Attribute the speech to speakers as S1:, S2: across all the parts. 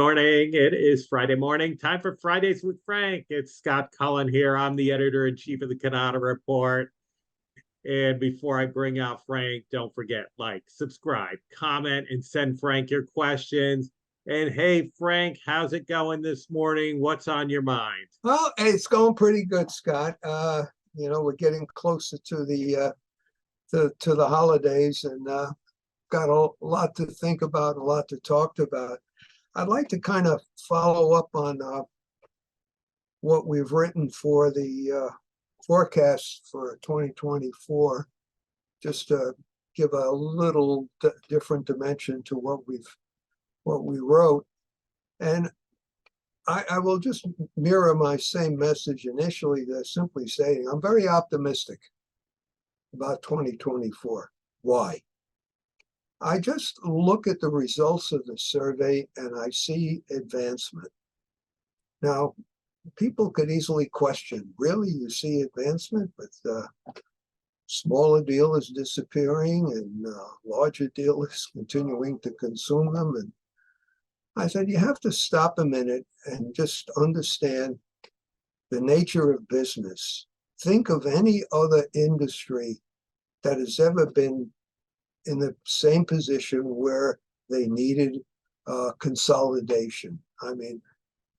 S1: morning. It is Friday morning. Time for Fridays with Frank. It's Scott Cullen here. I'm the editor-in-chief of the Cannata Report. And before I bring out Frank, don't forget, like, subscribe, comment, and send Frank your questions. And hey, Frank, how's it going this morning? What's on your mind?
S2: Well, it's going pretty good, Scott. We're getting closer to the holidays, and got a lot to think about, a lot to talk about. I'd like to kind of follow up on what we've written for the forecast for 2024, just to give a little different dimension to what we wrote. And I will just mirror my same message initially, to simply saying I'm very optimistic about 2024. Why? I just look at the results of the survey and I see advancement. Now, people could easily question, really, you see advancement with smaller dealers disappearing and larger dealers continuing to consume them? And I said, you have to stop a minute and just understand the nature of business. Think of any other industry that has ever been in the same position where they needed consolidation. I mean,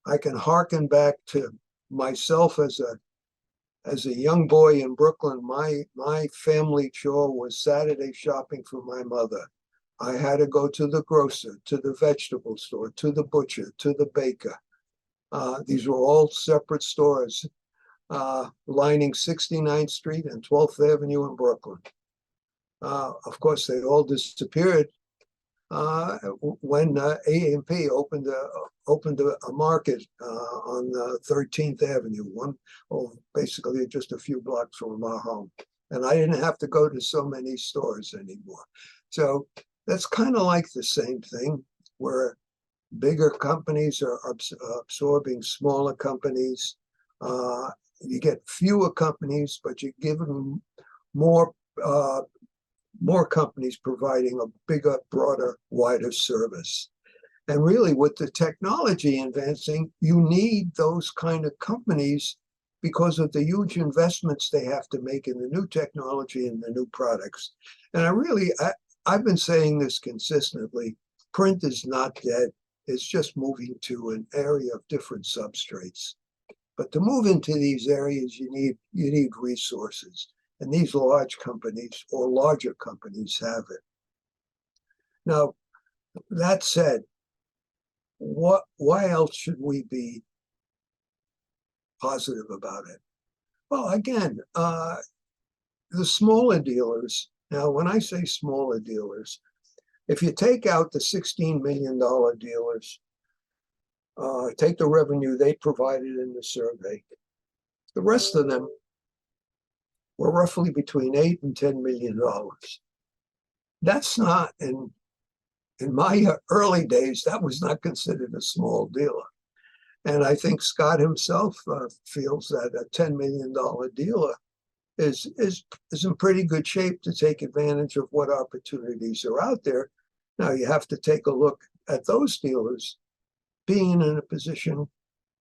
S2: I can hearken back to myself as a young boy in Brooklyn. My family chore was Saturday shopping for my mother. I had to go to the grocer, to the vegetable store, to the butcher, to the baker. These were all separate stores lining 69th Street and 12th Avenue in Brooklyn. Of course, they all disappeared when A&P opened a market on 13th Avenue, basically just a few blocks from our home. And I didn't have to go to so many stores anymore. So that's kind of like the same thing, where bigger companies are absorbing smaller companies. You get fewer companies, but you give them more companies providing a bigger, broader, wider service. And really, with the technology advancing, you need those kind of companies because of the huge investments they have to make in the new technology and the new products. And I've been saying this consistently, print is not dead. It's just moving to an area of different substrates. But to move into these areas, you need resources. And these large companies or larger companies have it. Now, that said, why else should we be positive about it? Well, again, the smaller dealers. Now, when I say smaller dealers, if you take out the $16 million dealers, take the revenue they provided in the survey, the rest of them were roughly between $8 and $10 million. That's not, in my early days, that was not considered a small dealer. And I think Scott himself feels that a $10 million dealer is in pretty good shape to take advantage of what opportunities are out there. Now, you have to take a look at those dealers being in a position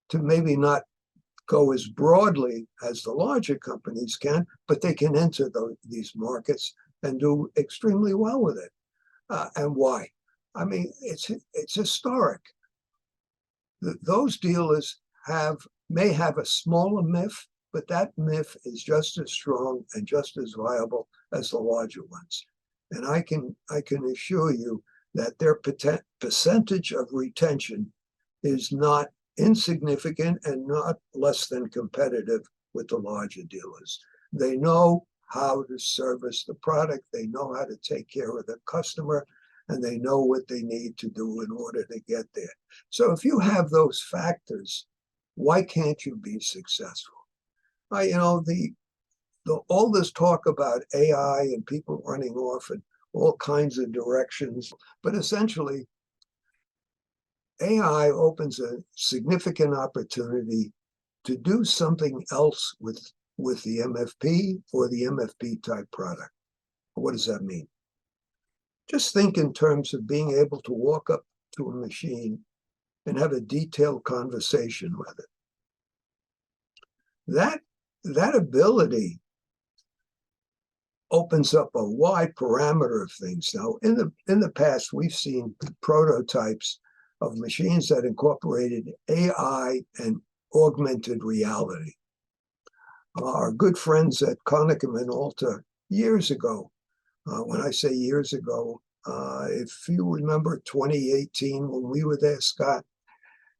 S2: to maybe not go as broadly as the larger companies can, but they can enter these markets and do extremely well with it. And why? I mean, it's historic. Those dealers may have a smaller MIF, but that MIF is just as strong and just as viable as the larger ones. And I can assure you that their percentage of retention is not insignificant and not less than competitive with the larger dealers. They know how to service the product, they know how to take care of the customer, and they know what they need to do in order to get there. So if you have those factors, why can't you be successful? All this talk about AI and people running off in all kinds of directions, but essentially, AI opens a significant opportunity to do something else with the MFP or the MFP type product. What does that mean? Just think in terms of being able to walk up to a machine and have a detailed conversation with it. That ability opens up a wide parameter of things. Now, in the past, we've seen prototypes of machines that incorporated AI and augmented reality. Our good friends at Konica Minolta years ago, when I say years ago, if you remember 2018 when we were there, Scott,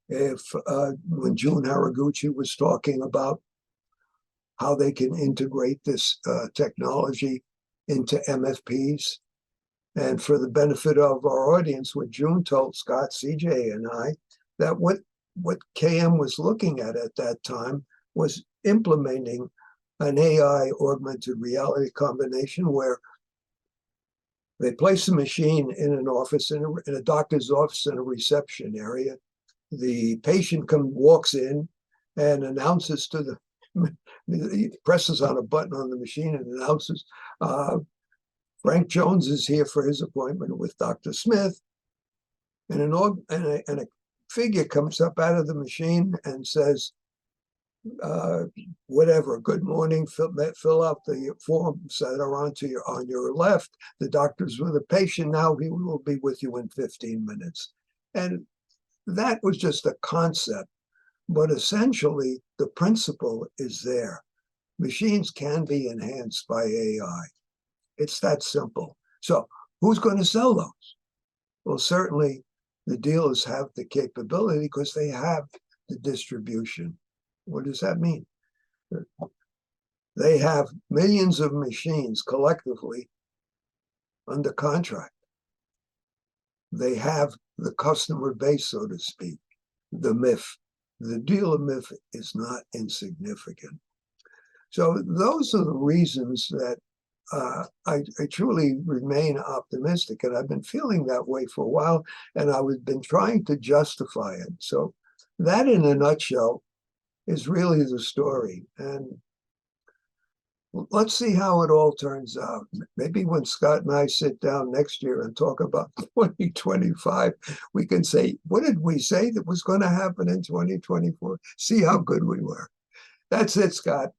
S2: when June Haraguchi was talking about how they can integrate this technology into MFPs. And for the benefit of our audience, what June told Scott, CJ, and I, that what KM was looking at that time was implementing an AI augmented reality combination where they place a machine in an office, in a doctor's office, in a reception area. The patient walks in and announces to he presses on a button on the machine and announces, Frank Jones is here for his appointment with Dr. Smith. And a figure comes up out of the machine and says, whatever, good morning, fill out the forms that are on your left. The doctor's with a patient now. He will be with you in 15 minutes. And that was just a concept. But essentially, the principle is there. Machines can be enhanced by AI. It's that simple. So who's going to sell those? Well, certainly the dealers have the capability because they have the distribution. What does that mean? They have millions of machines collectively under contract. They have the customer base, so to speak, the MIF. The dealer MIF is not insignificant. So those are the reasons that I truly remain optimistic, and I've been feeling that way for a while, and I've been trying to justify it. So that, in a nutshell, is really the story. And let's see how it all turns out. Maybe when Scott and I sit down next year and talk about 2025, we can say, what did we say that was going to happen in 2024? See how good we were. That's it, Scott.